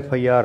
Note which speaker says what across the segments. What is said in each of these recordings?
Speaker 1: FIR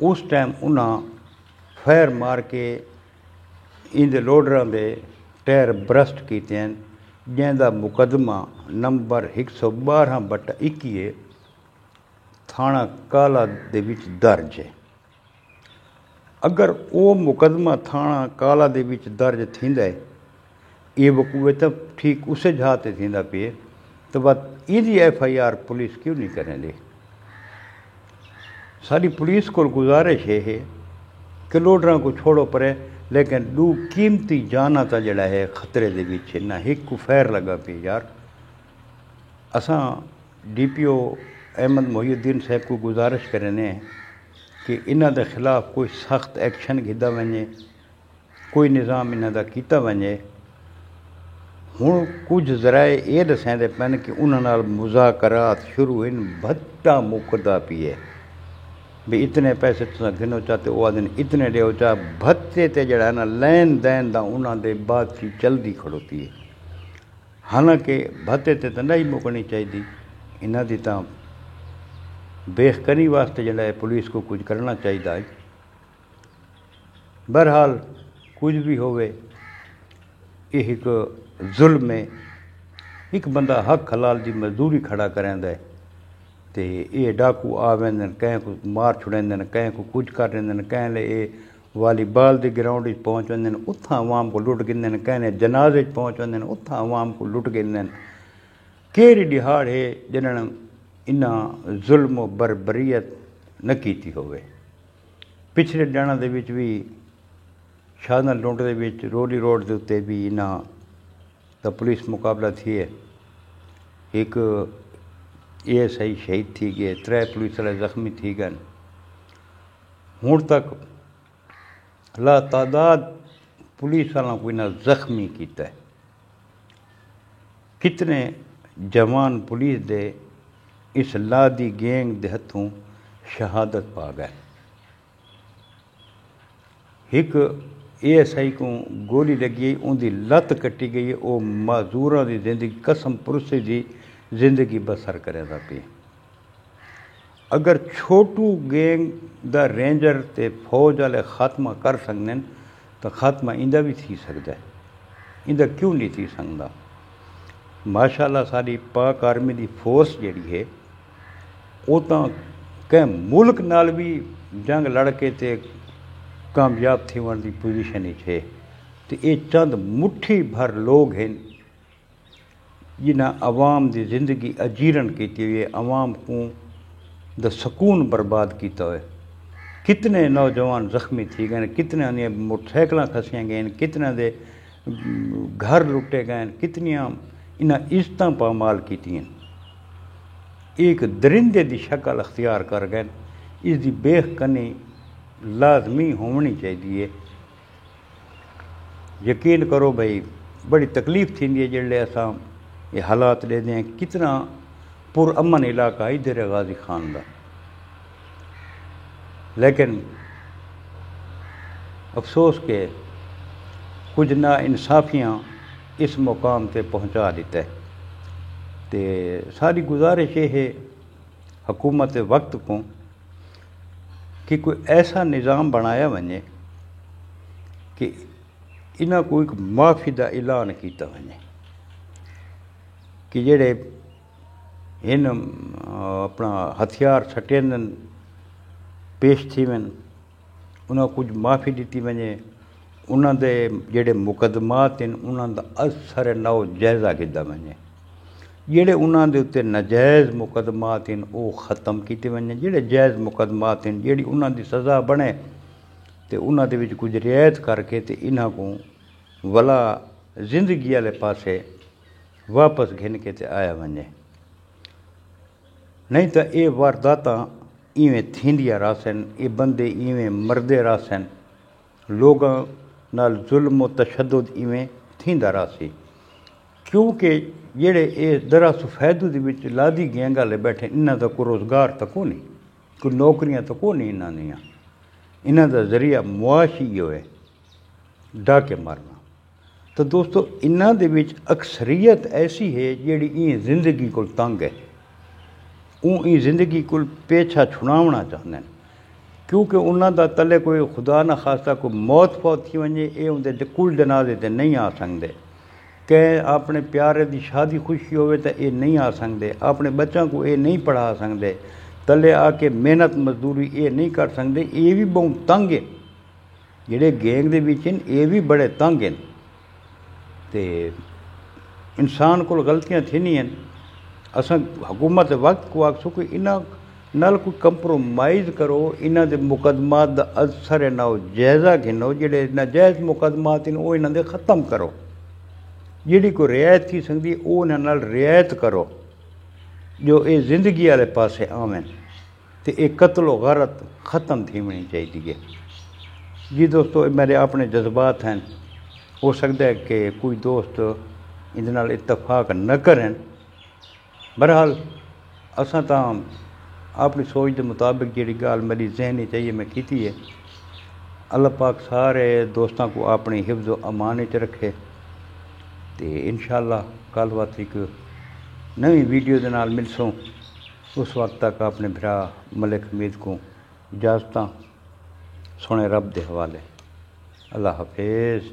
Speaker 1: اس time انہاں fire مار کے ان لوڈراں دے ٹائر برسٹ کیتے ہیں، جن دا مقدمہ نمبر 112/21 تھانہ کالا دے وچ درج ہے۔ اگر وہ مقدمہ تھانہ کالا دے وچ درج تھیندا ہے، یہ وقوع تو ٹھیک اسے جہاں تے تھیندا پئے، تو بات ایدی FIR پولیس کیوں نہیں کریں دے؟ ساری پولیس کو گزارش ہے کہ لوڈراں کو چھوڑو پرے، لیکن دو قیمتی جانا تا جڑا ہے خطرے دے وچ نہ ایک کو فیر لگا پی یار۔ اساں DPO احمد محی الدین صاحب کو گزارش کرنے ہیں کہ انہاں دے خلاف کوئی سخت ایکشن گھدا ونجے، کوئی نظام انہاں دا کیتا ونجے۔ ہوں کچھ ذرائع یہ دسیں دے پن کہ انہاں نال مذاکرات شروع ان بھٹا مکدا پیے بھی اتنے پیسے تساں گھنو چاہتے وہ آدھن اتنے ڈیو چاہ بھتے تے جڑا ہے نا لین دین دا انہاں دے بات چیت چلدی کھڑوتی ہے۔ حالانکہ بھتے تے تو نہیں مکنی چاہیے، انہاں دی تاں بےخکنی واسطے جڑا ہے پولیس کو کچھ کرنا چاہیے۔ بہرحال کچھ بھی ہوئے، یہ ایک ظلم ہے۔ ایک بندہ حق حلال دی مزدوری کھڑا کریندا ہے تے یہ ڈاکو آ ویندن، کہیں کو مار چھڑیندن، کہیں کو کچھ کر دیندن، کہیں لے یہ والی بال دی گراؤنڈ وچ پہنچ ویندن، اتھاں عوام کو لٹ گندن، کہیں نے جنازے وچ پہنچ ویندن، اتھاں عوام کو لٹ گندن۔ کیڑی دہاڑ ہے جنہاں انہاں ظلم و بربریت نہ کیتی ہوئے۔ پچھلے ڈانا دے وچ بھی شادن لونڈ دے وچ رولی روڈ دے اتے بھی انہاں دا پولیس مقابلہ تھی ہے۔ ایک ASI شہید تھی گئے، 3 پولیس والے زخمی تھی گئے۔ ہون تک لا تعداد پولیس والوں کو انہاں زخمی کیتا ہے۔ کتنے جوان پولیس دے اس لادی گینگ دے ہتھوں شہادت پا گئے۔ ایک ASI کو گولی لگی، ان دی لت کٹی گئی، وہ معذوراں دی زندگی قسم پرسی دی زندگی بسر کرے دا پی۔ اگر چھوٹو گینگ دا رینجر تے فوج والے خاتمہ کر سکتے ہیں تو خاتمہ اندہ بھی تھی سکتا ہے، اندہ کیوں نہیں تھی سکتا؟ ماشاءاللہ ساری پاک آرمی دی فورس جڑی ہے وہ تو کہ ملک نال بھی جنگ لڑ کے تے کامیاب تھی ون دی پوزیشن ہے، تو یہ چند مٹھی بھر لوگ ہیں جنہاں عوام دی زندگی اجیرن کیتی ہوئی، عوام کو دا سکون برباد کیتا ہوئے۔ کتنے نوجوان زخمی تھی گئے، کتنے نے موٹر سائیکلاں کھسیاں گئے، کتنے دے گھر لٹے گئے، کتنیاں انہاں عزتاں پامال کیتی ہیں۔ ایک درندے دی شکل اختیار کر گئے، اس دی بیخ کنی لازمی ہونی چاہیے۔ یقین کرو بھائی بڑی تکلیف تھی ہے جڑے اساں یہ حالات لے دیں۔ کتنا پر امن علاقہ ادھر غازی خان دا، لیکن افسوس کہ کچھ نا انصافیاں اس مقام تے پہنچا دیتا ہے۔ تے ساری گزارش یہ ہے حکومت وقت کو کہ کوئی ایسا نظام بنایا ونجے کہ انہاں کو ایک معافی دا اعلان کیتا ونجے کہ جڑے ان اپنا ہتھیار سٹیندن پیش تھی ون، انہاں کچھ معافی دیتی ونجے، انہاں دے جڑے مقدمات ہیں انہاں دا اثر نو جائزہ کیتا ونجے، جڑے انہاں دے اتے ناجائز مقدمات ہیں وہ ختم کیتے ونجے، جڑے جائز مقدمات ہیں جڑی انہاں دی سزا بنے تے انہاں دے وچ کچھ رعایت کر کے تے انہاں کو ولا زندگی والے پاسے واپس گھن کے تے آیا ونجے۔ نہیں تو یہ وارداتاں ایویں تھیندیاں راسن، یہ بندے ایویں مردے راسن، لوگاں نال ظلم و تشدد ایویں تھیندا راسی، کیونکہ جڑے یہ درا سفیدو دی وچ لادی گینگ والے بیٹھے انہاں دا کوئی روزگار تو کوئی نہیں، کوئی نوکریاں تو کوئی نہیں انہاں دیاں، انہاں دا ذریعہ معاشی ہوئے ڈاکے مارنا۔ تو دوستو انہاں دے وچ اکثریت ایسی ہے جیڑی این زندگی کو تنگ ہے، این زندگی کو پیچھا چھڑاونا چاہتے ہیں۔ کیونکہ انہاں دا تلے کوئی خدا نہ خاصہ کوئی موت فوت تھی ونجے اے اندے کل جنازے تے نہیں آ سکدے کہ اپنے پیارے دی شادی خوشی ہوئے تو اے نہیں آ سکدے اپنے بچوں کو اے نہیں پڑھا سکدے تلے آ کے محنت مزدوری اے نہیں کر سکدے اے بھی بہت تنگ ہے جڑے گینگ دے وچ اے بھی بڑے تنگ ہیں تے انسان کو غلطیاں تھینی ہیں اساں حکومت وقت کو آکھ سو کہ انہاں نال کوئی کمپرومائز کرو انہاں دے مقدمات دا اثر نہ جائزہ گھنو جڑے ناجائز مقدمات ہیں وہ انہاں دے ختم کرو جیڑی کوئی رعایت تھی سکتی وہ انہاں نال رعایت کرو جو اے زندگی والے پاسے آویں تے اے قتل و غارت ختم تھی ہونی چاہیے جی دوستو اے میرے اپنے جذبات ہیں ہو سکتا ہے کہ کوئی دوست ان نال اتفاق نہ کریں بہرحال اساں تاں اپنی سوچ دے مطابق جیڑی گال میری ذہنی چاہیے میں کیتی ہے اللہ پاک سارے دوستاں کو اپنی حفظ و امان وچ رکھے تے انشاءاللہ کل وقت ایک نویں ویڈیو دے نال ملسوں اس وقت تک اپنے بھرا ملک حمید کو اجازتاں سونے رب دے حوالے اللہ حافظ